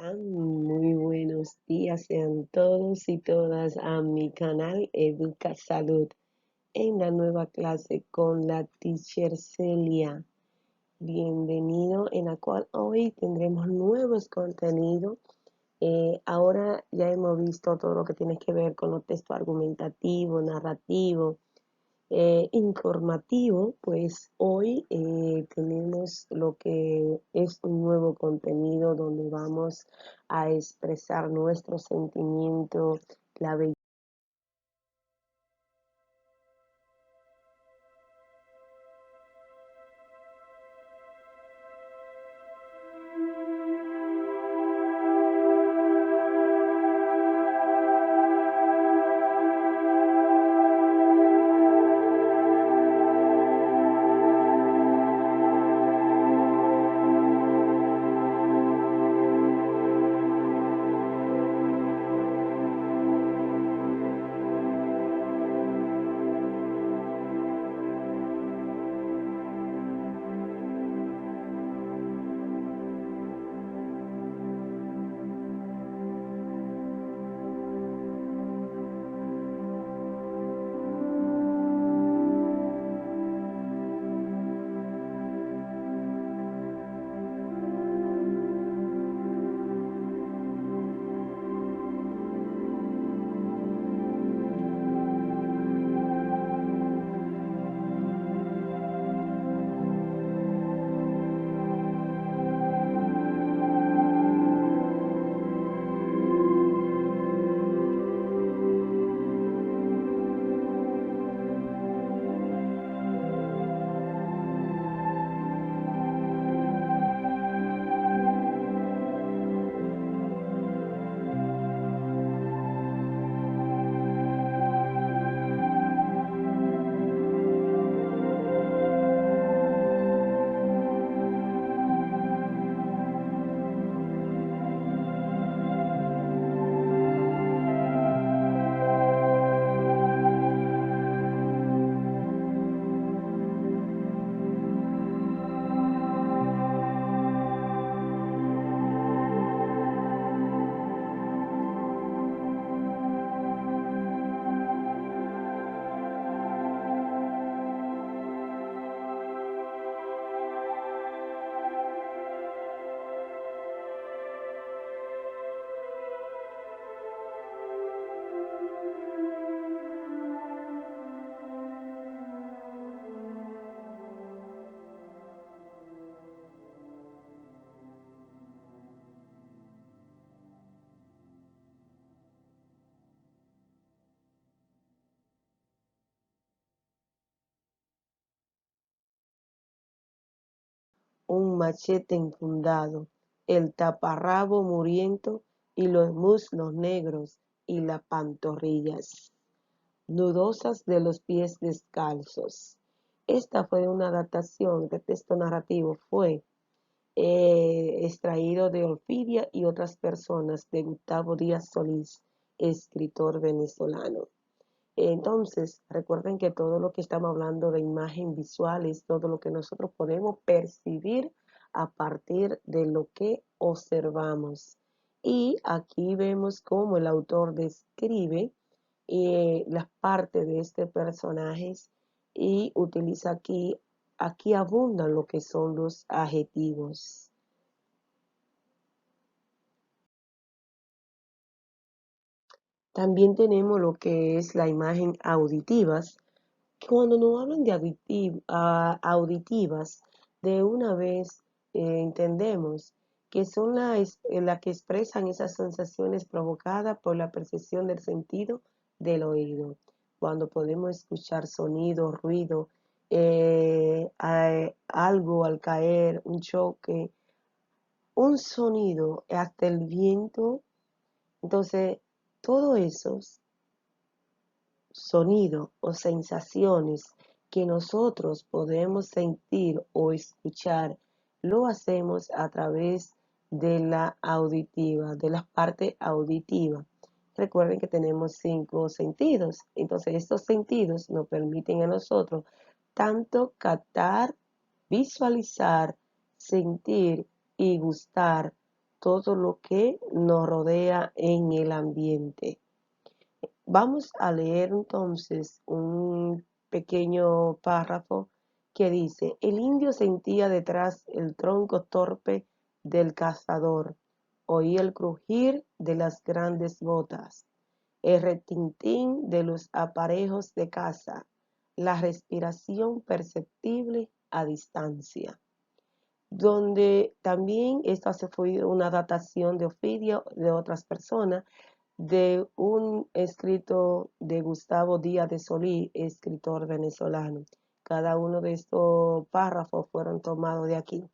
Muy buenos días sean todos y todas a mi canal Educa Salud en la nueva clase con la teacher Celia. Bienvenido, en la cual hoy tendremos nuevos contenidos. Ahora ya hemos visto todo lo que tiene que ver con los textos argumentativos, narrativos, informativo. Pues hoy tenemos lo que es un nuevo contenido donde vamos a expresar nuestro sentimiento, la belleza. Un machete enfundado, el taparrabo muriento y los muslos negros y las pantorrillas nudosas de los pies descalzos. Esta fue una adaptación de texto narrativo, fue extraído de Orfidia y otras personas de Gustavo Díaz Solís, escritor venezolano. Entonces, recuerden que todo lo que estamos hablando de imagen visual es todo lo que nosotros podemos percibir a partir de lo que observamos. Y aquí vemos cómo el autor describe las partes de este personaje y utiliza aquí abundan lo que son los adjetivos. También tenemos lo que es la imagen auditivas. Cuando nos hablan de auditivas, de una vez entendemos que son las que expresan esas sensaciones provocadas por la percepción del sentido del oído. Cuando podemos escuchar sonido, ruido, algo al caer, un choque, un sonido, hasta el viento. Entonces, todo eso sonido o sensaciones que nosotros podemos sentir o escuchar, lo hacemos a través de la auditiva, de la parte auditiva. Recuerden que tenemos 5 sentidos, entonces estos sentidos nos permiten a nosotros tanto captar, visualizar, sentir y gustar todo lo que nos rodea en el ambiente. Vamos a leer entonces un pequeño párrafo que dice: el indio sentía detrás el tronco torpe del cazador, oía el crujir de las grandes botas, el retintín de los aparejos de caza, la respiración perceptible a distancia. Donde también esta se fue una datación de Ovidio de otras personas, de un escrito de Gustavo Díaz de Solís, escritor venezolano. Cada uno de estos párrafos fueron tomados de aquí.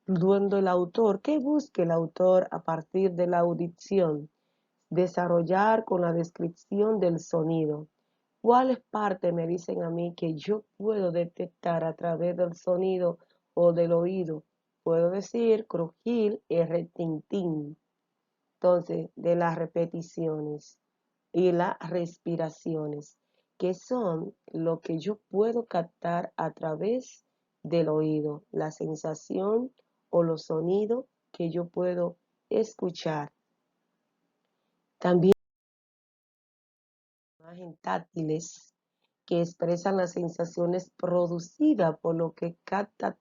Donde el autor, ¿qué busca el autor a partir de la audición? Desarrollar con la descripción del sonido. ¿Cuáles partes me dicen a mí que yo puedo detectar a través del sonido o del oído? Puedo decir crujir y retintín. Entonces, de las repeticiones y las respiraciones, que son lo que yo puedo captar a través del oído, la sensación o los sonidos que yo puedo escuchar. También imágenes táctiles que expresan las sensaciones producidas por lo que capta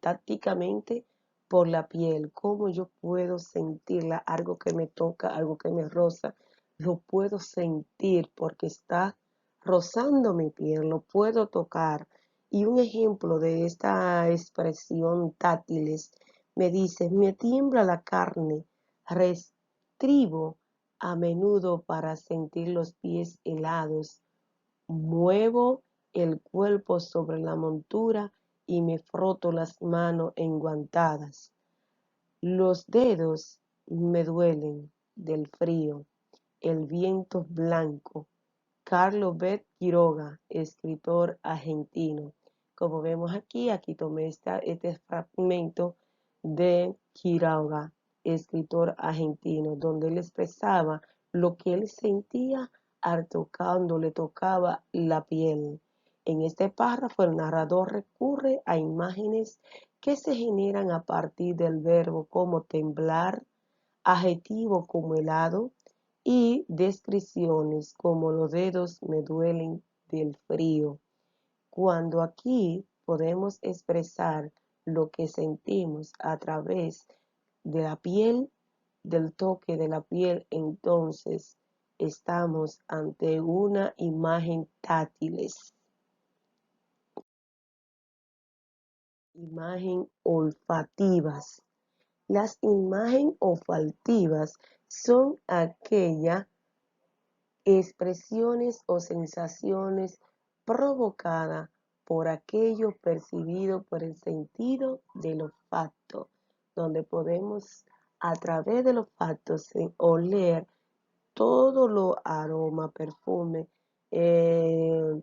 tácticamente por la piel, cómo yo puedo sentirla, algo que me toca, algo que me roza, lo puedo sentir porque está rozando mi piel, lo puedo tocar. Y un ejemplo de esta expresión táctiles me dice: me tiembla la carne, restribo a menudo para sentir los pies helados. Muevo el cuerpo sobre la montura y me froto las manos enguantadas. Los dedos me duelen del frío. El viento blanco. Carlos B. Quiroga, escritor argentino. Como vemos aquí tomé este fragmento de Quiroga, escritor argentino, donde él expresaba lo que él sentía al tocando, le tocaba la piel. En este párrafo el narrador recurre a imágenes que se generan a partir del verbo como temblar, adjetivo como helado, y descripciones como los dedos me duelen del frío. Cuando aquí podemos expresar lo que sentimos a través de la piel, del toque de la piel, entonces estamos ante una imagen táctiles, imagen olfativas. Las imágenes olfativas son aquellas expresiones o sensaciones provocadas por aquello percibido por el sentido del olfato, donde podemos a través del olfato oler todo lo aroma, perfume, eh,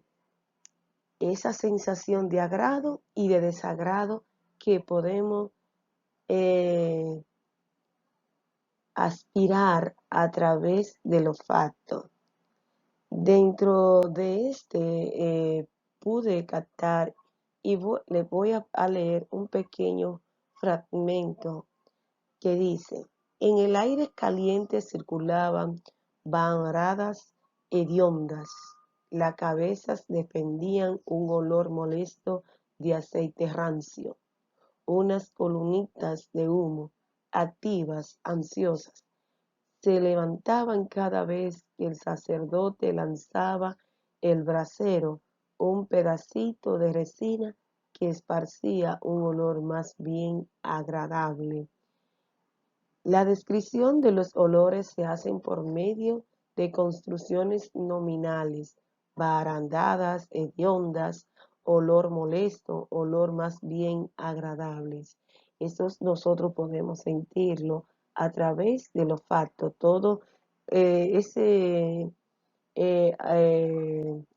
esa sensación de agrado y de desagrado que podemos eh, aspirar a través del olfato. Dentro de pude captar y le voy a leer un pequeño fragmento que dice: en el aire caliente circulaban bandadas hediondas, las cabezas desprendían un olor molesto de aceite rancio, unas columnitas de humo, activas, ansiosas, se levantaban cada vez que el sacerdote lanzaba el brasero, un pedacito de resina que esparcía un olor más bien agradable. La descripción de los olores se hace por medio de construcciones nominales, barandadas, hediondas, olor molesto, olor más bien agradables. Eso nosotros podemos sentirlo a través del olfato, todo ese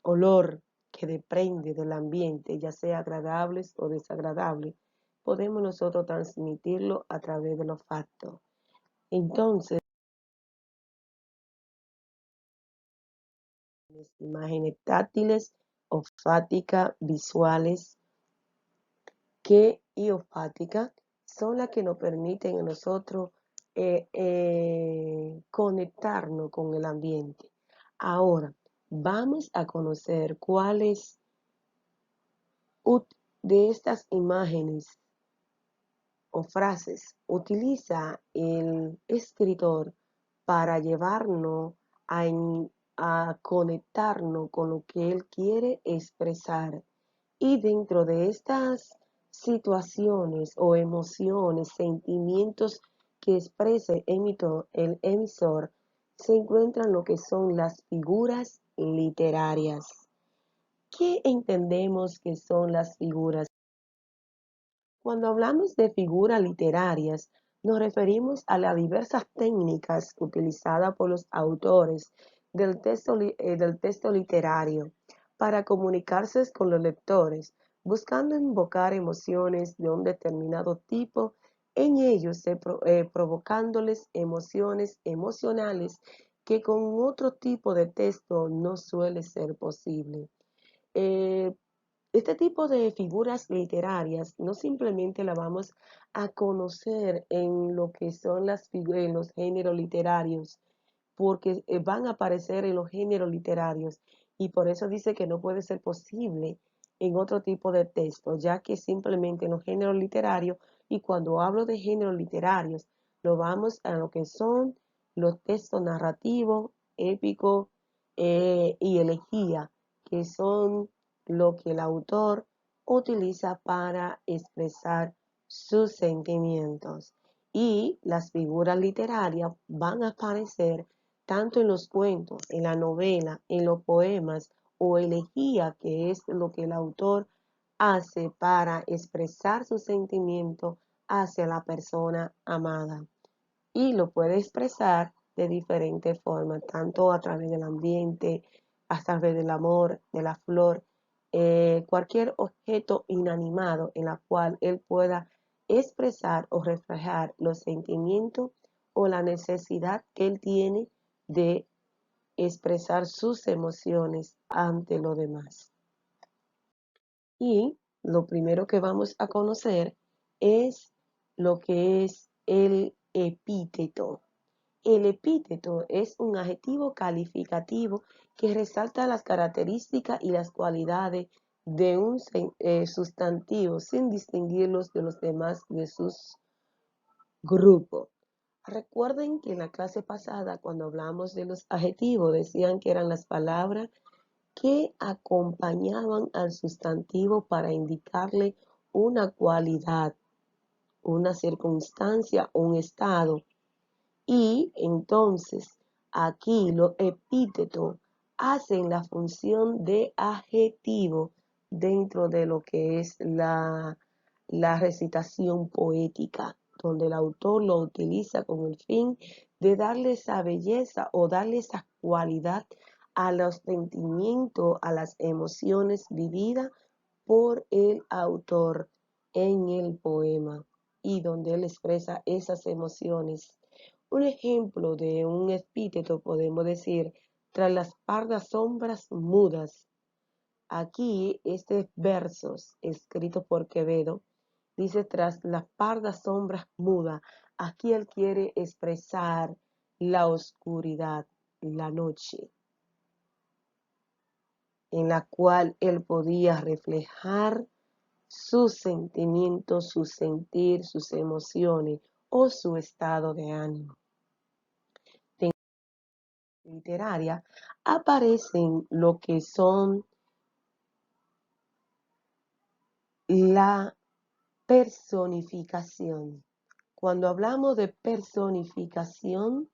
olor que depende del ambiente, ya sea agradables o desagradables, podemos nosotros transmitirlo a través del olfato. Entonces, imágenes táctiles, olfáticas, visuales, que y olfáticas son las que nos permiten a nosotros conectarnos con el ambiente. Ahora, vamos a conocer cuáles de estas imágenes o frases utiliza el escritor para llevarnos a conectarnos con lo que él quiere expresar. Y dentro de estas situaciones o emociones, sentimientos que expresa el emisor, se encuentran lo que son las figuras literarias. ¿Qué entendemos que son las figuras? Cuando hablamos de figuras literarias, nos referimos a las diversas técnicas utilizadas por los autores del texto literario para comunicarse con los lectores, buscando invocar emociones de un determinado tipo en ellos, provocándoles emociones emocionales que con otro tipo de texto no suele ser posible. Eh, este tipo de figuras literarias no simplemente la vamos a conocer en lo que son en los géneros literarios, porque van a aparecer en los géneros literarios y por eso dice que no puede ser posible en otro tipo de texto, ya que simplemente en los géneros literarios, y cuando hablo de géneros literarios, lo vamos a lo que son los textos narrativos, épicos y elegía, que son lo que el autor utiliza para expresar sus sentimientos. Y las figuras literarias van a aparecer tanto en los cuentos, en la novela, en los poemas o elegía, que es lo que el autor hace para expresar su sentimiento hacia la persona amada. Y lo puede expresar de diferentes formas, tanto a través del ambiente, a través del amor, de la flor, cualquier objeto inanimado en la cual él pueda expresar o reflejar los sentimientos o la necesidad que él tiene de expresar sus emociones ante lo demás. Y lo primero que vamos a conocer es lo que es el epíteto. El epíteto es un adjetivo calificativo que resalta las características y las cualidades de un sustantivo sin distinguirlos de los demás de sus grupos. Recuerden que en la clase pasada, cuando hablamos de los adjetivos, decían que eran las palabras que acompañaban al sustantivo para indicarle una cualidad, una circunstancia, un estado. Y entonces aquí los epítetos hacen la función de adjetivo dentro de lo que es la recitación poética, donde el autor lo utiliza con el fin de darle esa belleza o darle esa cualidad a los sentimientos, a las emociones vividas por el autor en el poema y donde él expresa esas emociones. Un ejemplo de un epíteto podemos decir, tras las pardas sombras mudas. Aquí, este versos escrito por Quevedo, dice tras las pardas sombras mudas. Aquí él quiere expresar la oscuridad, la noche, en la cual él podía reflejar sus sentimientos, su sentir, sus emociones o su estado de ánimo. Literaria aparecen lo que son la personificación. Cuando hablamos de personificación,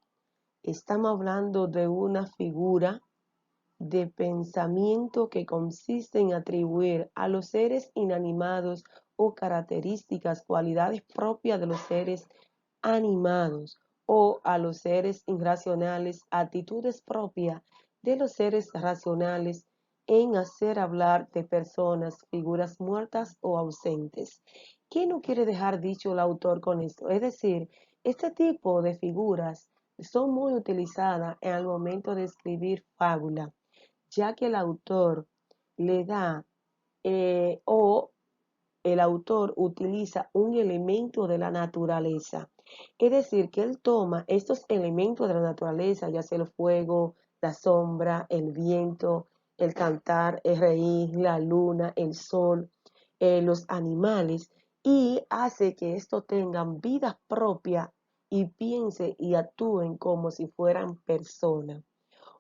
estamos hablando de una figura de pensamiento que consiste en atribuir a los seres inanimados o características, cualidades propias de los seres animados o a los seres irracionales, actitudes propias de los seres racionales en hacer hablar de personas, figuras muertas o ausentes. ¿Qué no quiere dejar dicho el autor con esto? Es decir, este tipo de figuras son muy utilizadas en el momento de escribir fábula, ya que el autor le da o el autor utiliza un elemento de la naturaleza. Es decir, que él toma estos elementos de la naturaleza, ya sea el fuego, la sombra, el viento, el cantar, el reír, la luna, el sol, los animales, y hace que estos tengan vida propia y piense y actúen como si fueran personas.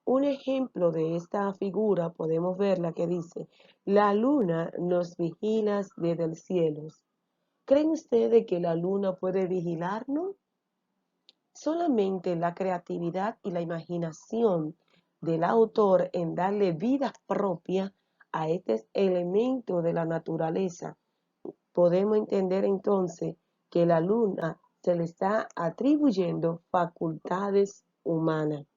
Un ejemplo de esta figura podemos ver la que dice, la luna nos vigila desde el cielo. ¿Creen ustedes que la luna puede vigilarnos? Solamente la creatividad y la imaginación del autor en darle vida propia a este elemento de la naturaleza. Podemos entender entonces que la luna se le está atribuyendo facultades humanas,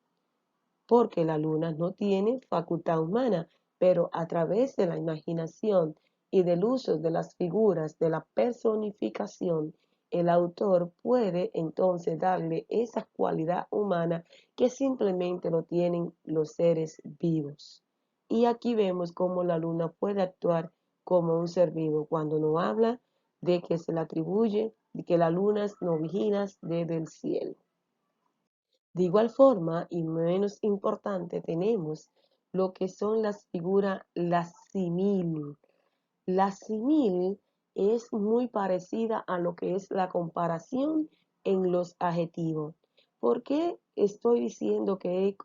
porque la luna no tiene facultad humana, pero a través de la imaginación y del uso de las figuras de la personificación, el autor puede entonces darle esa cualidad humana que simplemente lo tienen los seres vivos. Y aquí vemos cómo la luna puede actuar como un ser vivo cuando nos habla de que se le atribuye, de que la luna nos vigila desde el cielo. De igual forma, y menos importante, tenemos lo que son las figuras, la simil. La simil es muy parecida a lo que es la comparación en los adjetivos. ¿Por qué estoy diciendo que es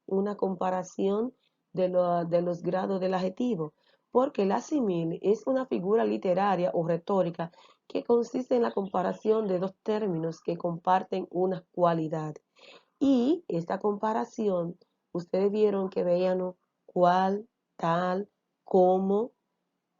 una comparación de los grados del adjetivo? Porque la simil es una figura literaria o retórica que consiste en la comparación de dos términos que comparten una cualidad. Y esta comparación, ustedes vieron que veían cuál, tal, cómo,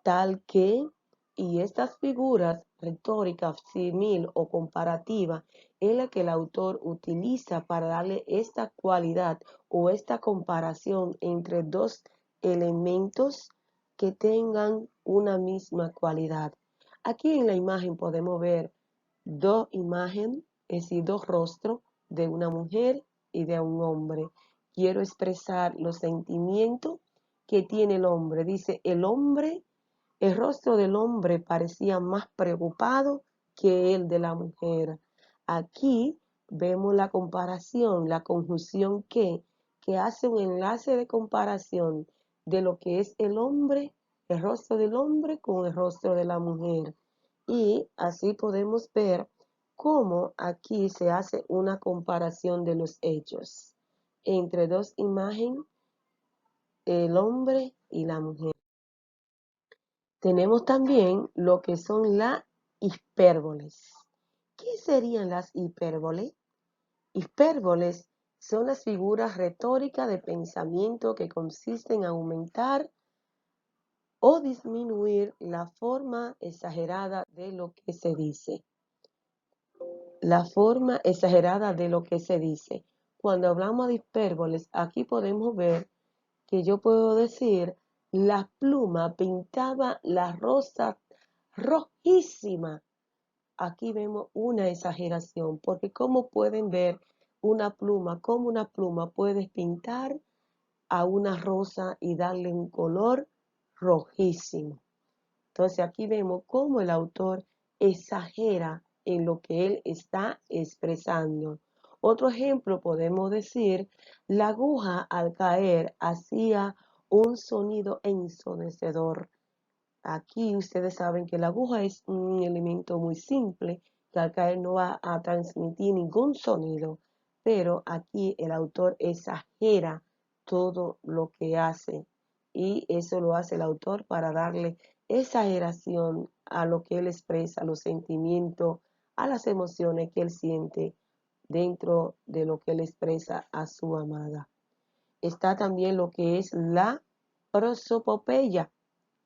tal que, y estas figuras retóricas, simil o comparativa, es la que el autor utiliza para darle esta cualidad o esta comparación entre dos elementos que tengan una misma cualidad. Aquí en la imagen podemos ver dos imágenes, es decir, dos rostros de una mujer y de un hombre. Quiero expresar los sentimientos que tiene el hombre. Dice, el rostro del hombre parecía más preocupado que el de la mujer. Aquí vemos la comparación, la conjunción que hace un enlace de comparación de lo que es el hombre, el rostro del hombre con el rostro de la mujer. Y así podemos ver cómo aquí se hace una comparación de los hechos entre dos imágenes, el hombre y la mujer. Tenemos también lo que son las hipérboles. ¿Qué serían las hipérboles? Hipérboles son las figuras retóricas de pensamiento que consisten en aumentar o disminuir la forma exagerada de lo que se dice. La forma exagerada de lo que se dice. Cuando hablamos de hipérboles, aquí podemos ver que yo puedo decir, la pluma pintaba la rosa rojísima. Aquí vemos una exageración, porque como pueden ver cómo una pluma puede pintar a una rosa y darle un color rojísimo. Entonces aquí vemos cómo el autor exagera en lo que él está expresando. Otro ejemplo podemos decir, la aguja al caer hacía un sonido ensordecedor. Aquí ustedes saben que la aguja es un elemento muy simple que al caer no va a transmitir ningún sonido, pero aquí el autor exagera todo lo que hace y eso lo hace el autor para darle exageración a lo que él expresa, a los sentimientos, a las emociones que él siente dentro de lo que él expresa a su amada. Está también lo que es la prosopopeya,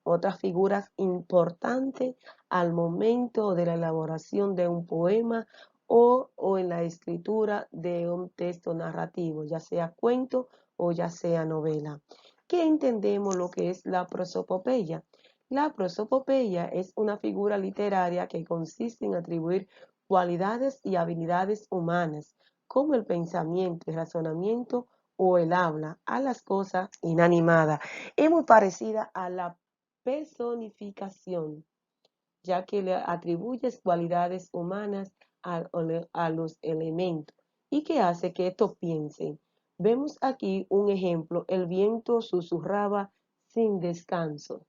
otras figuras importantes al momento de la elaboración de un poema o en la escritura de un texto narrativo, ya sea cuento o ya sea novela. ¿Qué entendemos lo que es la prosopopeya? La prosopopeya es una figura literaria que consiste en atribuir cualidades y habilidades humanas, como el pensamiento, el razonamiento o el habla, a las cosas inanimadas. Es muy parecida a la personificación, ya que le atribuyes cualidades humanas a los elementos. ¿Y qué hace que esto piensen? Vemos aquí un ejemplo, el viento susurraba sin descanso.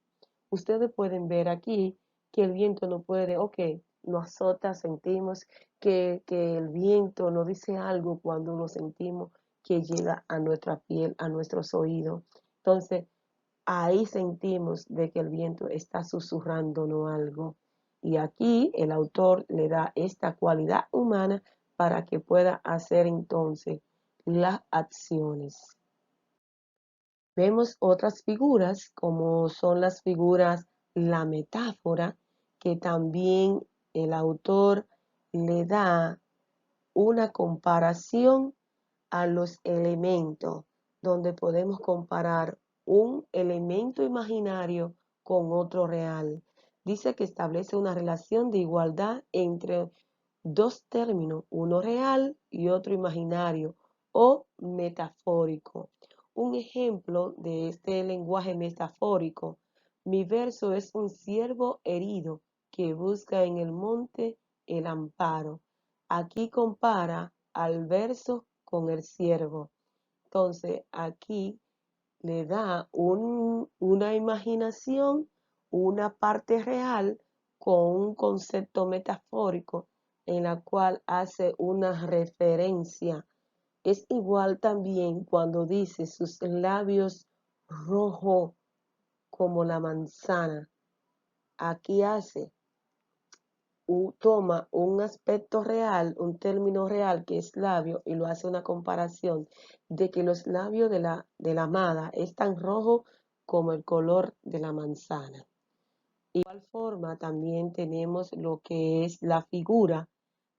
Ustedes pueden ver aquí que el viento no puede, ok, nos azota, sentimos que el viento nos dice algo cuando lo sentimos que llega a nuestra piel, a nuestros oídos. Entonces, ahí sentimos de que el viento está susurrándonos algo. Y aquí el autor le da esta cualidad humana para que pueda hacer entonces las acciones. Vemos otras figuras como son las figuras, la metáfora, que también el autor le da una comparación a los elementos, donde podemos comparar un elemento imaginario con otro real. Dice que establece una relación de igualdad entre dos términos, uno real y otro imaginario o metafórico. Un ejemplo de este lenguaje metafórico, mi verso es un ciervo herido que busca en el monte el amparo. Aquí compara al verso con el ciervo. Entonces aquí le da una imaginación, una parte real con un concepto metafórico en la cual hace una referencia. Es igual también cuando dice sus labios rojo como la manzana. Aquí hace toma un aspecto real, un término real que es labio y lo hace una comparación de que los labios de la amada es tan rojo como el color de la manzana. De igual forma también tenemos lo que es la figura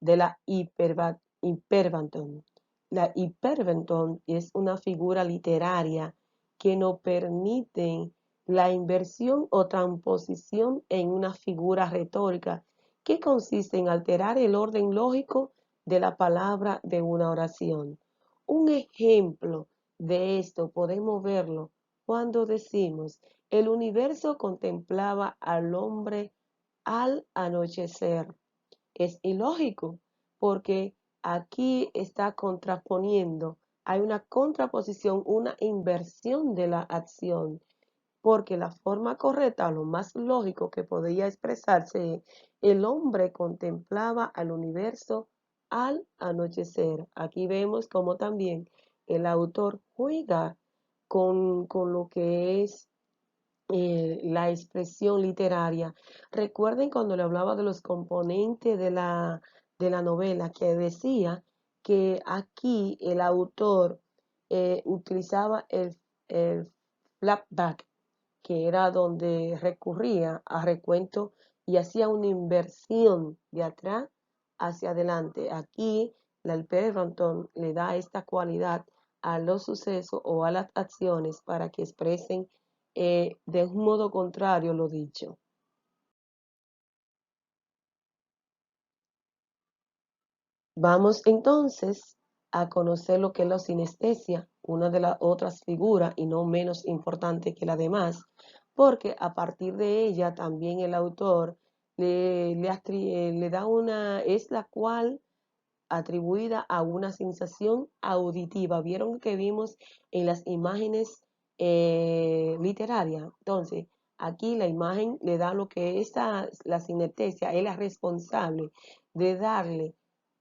de la hiperbatón. La hiperbatón es una figura literaria que nos permite la inversión o transposición en una figura retórica que consiste en alterar el orden lógico de la palabra de una oración. Un ejemplo de esto podemos verlo cuando decimos el universo contemplaba al hombre al anochecer. Es ilógico porque aquí está contraponiendo, hay una contraposición, una inversión de la acción, porque la forma correcta, lo más lógico que podía expresarse es, el hombre contemplaba al universo al anochecer. Aquí vemos como también el autor juega con lo que es la expresión literaria. Recuerden cuando le hablaba de los componentes de la novela, que decía que aquí el autor utilizaba el flashback, que era donde recurría a recuento y hacía una inversión de atrás hacia adelante. Aquí la Alper Rantón le da esta cualidad a los sucesos o a las acciones para que expresen de un modo contrario lo dicho. Vamos entonces a conocer lo que es la sinestesia, una de las otras figuras y no menos importante que la demás, porque a partir de ella también el autor le da una, es la cual atribuida a una sensación auditiva. ¿Vieron que vimos en las imágenes literarias? Entonces, aquí la imagen le da lo que es la sinestesia, es la responsable de darle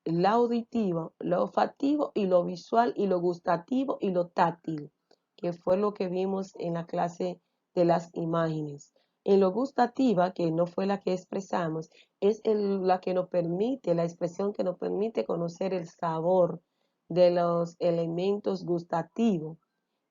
lo auditivo, lo olfativo y lo visual y lo gustativo y lo táctil, que fue lo que vimos en la clase de las imágenes. En lo gustativa, que no fue la que expresamos, es la que nos permite, la expresión que nos permite conocer el sabor de los elementos gustativos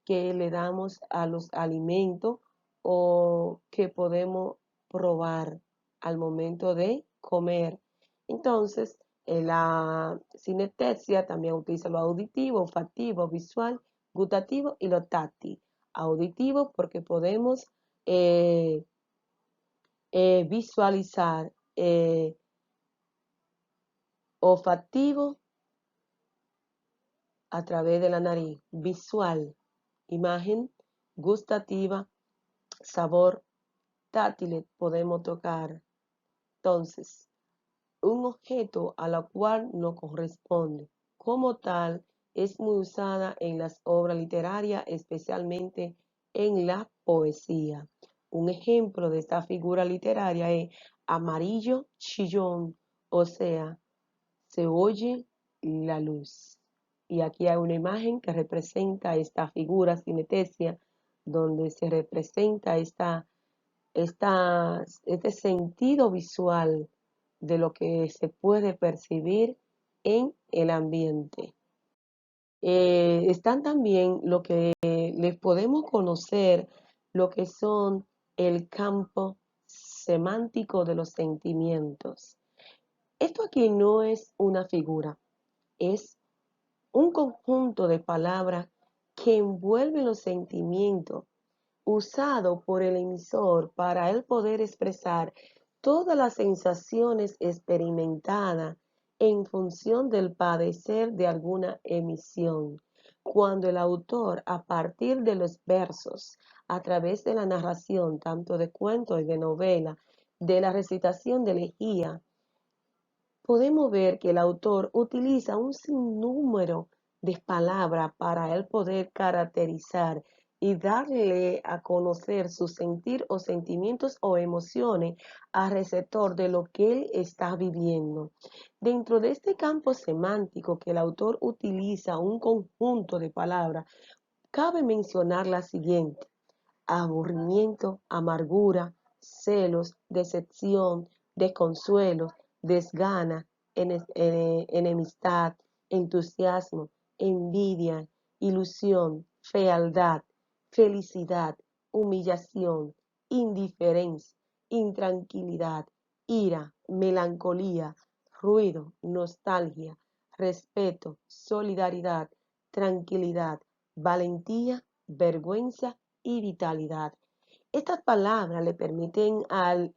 que le damos a los alimentos o que podemos probar al momento de comer. Entonces, la sinestesia también utiliza lo auditivo, olfativo, visual, gustativo y lo táctil. Auditivo porque podemos eh, visualizar, olfativo a través de la nariz, visual, imagen, gustativa, sabor, táctiles, podemos tocar Entonces, un objeto a la cual no corresponde. Como tal, es muy usada en las obras literarias, especialmente en la poesía. Un ejemplo de esta figura literaria es amarillo chillón, o sea, se oye la luz. Y aquí hay una imagen que representa esta figura sinetesia, donde se representa este sentido visual de lo que se puede percibir en el ambiente. Están también lo que les podemos conocer, lo que son el campo semántico de los sentimientos. Esto aquí no es una figura, es un conjunto de palabras que envuelven los sentimientos usado por el emisor para él poder expresar todas las sensaciones experimentadas en función del padecer de alguna emisión. Cuando el autor, a partir de los versos, a través de la narración, tanto de cuentos y de novela, de la recitación de elegía, podemos ver que el autor utiliza un sinnúmero de palabras para él poder caracterizar y darle a conocer su sentir o sentimientos o emociones al receptor de lo que él está viviendo. Dentro de este campo semántico que el autor utiliza un conjunto de palabras, cabe mencionar la siguiente: aburrimiento, amargura, celos, decepción, desconsuelo, desgana, enemistad, entusiasmo, envidia, ilusión, fealdad, felicidad, humillación, indiferencia, intranquilidad, ira, melancolía, ruido, nostalgia, respeto, solidaridad, tranquilidad, valentía, vergüenza y vitalidad. Estas palabras le permiten al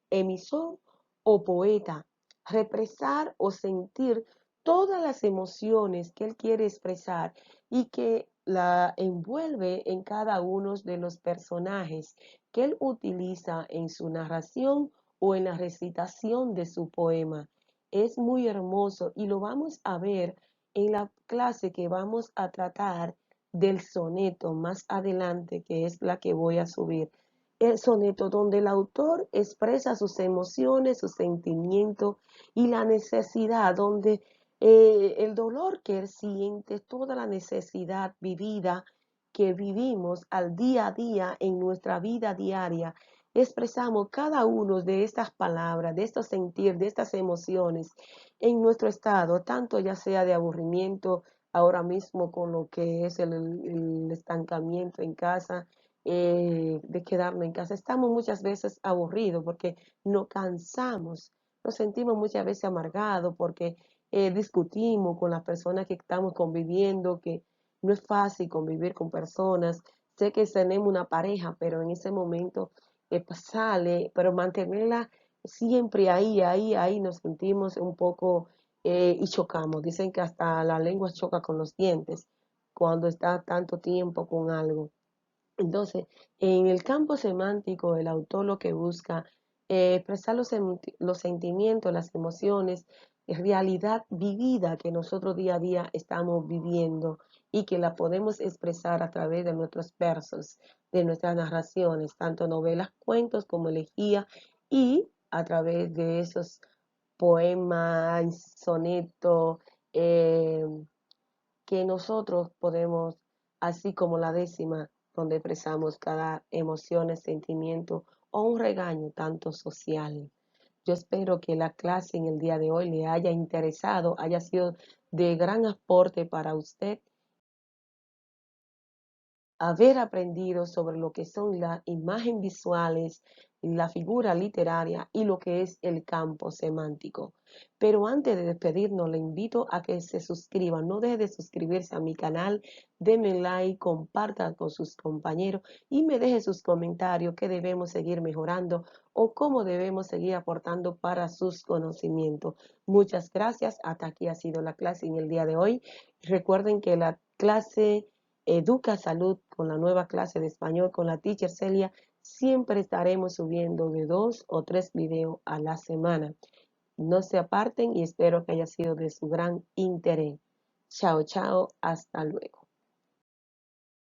emisor o poeta represar o sentir todas las emociones que él quiere expresar y que la envuelve en cada uno de los personajes que él utiliza en su narración o en la recitación de su poema. Es muy hermoso y lo vamos a ver en la clase que vamos a tratar del soneto más adelante, que es la que voy a subir. El soneto donde el autor expresa sus emociones, sus sentimientos y la necesidad, donde el dolor que él siente, toda la necesidad vivida que vivimos al día a día en nuestra vida diaria, expresamos cada uno de estas palabras, de estos sentir, de estas emociones en nuestro estado, tanto ya sea de aburrimiento, ahora mismo con lo que es el estancamiento en casa, de quedarme en casa. Estamos muchas veces aburridos porque nos cansamos, nos sentimos muchas veces amargados porque discutimos con las personas que estamos conviviendo, que no es fácil convivir con personas. Sé que tenemos una pareja, pero en ese momento sale, pero mantenerla siempre ahí nos sentimos un poco y chocamos. Dicen que hasta la lengua choca con los dientes cuando está tanto tiempo con algo. Entonces, en el campo semántico, el autor lo que busca expresar los sentimientos, las emociones, realidad vivida que nosotros día a día estamos viviendo y que la podemos expresar a través de nuestros versos, de nuestras narraciones, tanto novelas, cuentos como elegía y a través de esos poemas, sonetos, eh, que nosotros podemos, así como la décima, donde expresamos cada emoción, sentimiento o un regaño tanto social. Yo espero que la clase en el día de hoy le haya interesado, haya sido de gran aporte para usted haber aprendido sobre lo que son las imágenes visuales, la figura literaria y lo que es el campo semántico. Pero antes de despedirnos, le invito a que se suscriba. No deje de suscribirse a mi canal, denme like, compartan con sus compañeros y me deje sus comentarios que debemos seguir mejorando o cómo debemos seguir aportando para sus conocimientos. Muchas gracias. Hasta aquí ha sido la clase en el día de hoy. Recuerden que la clase Educa Salud con la nueva clase de español con la teacher Celia Siempre estaremos subiendo de 2 o 3 videos a la semana. No se aparten y espero que haya sido de su gran interés. Chao, chao, hasta luego.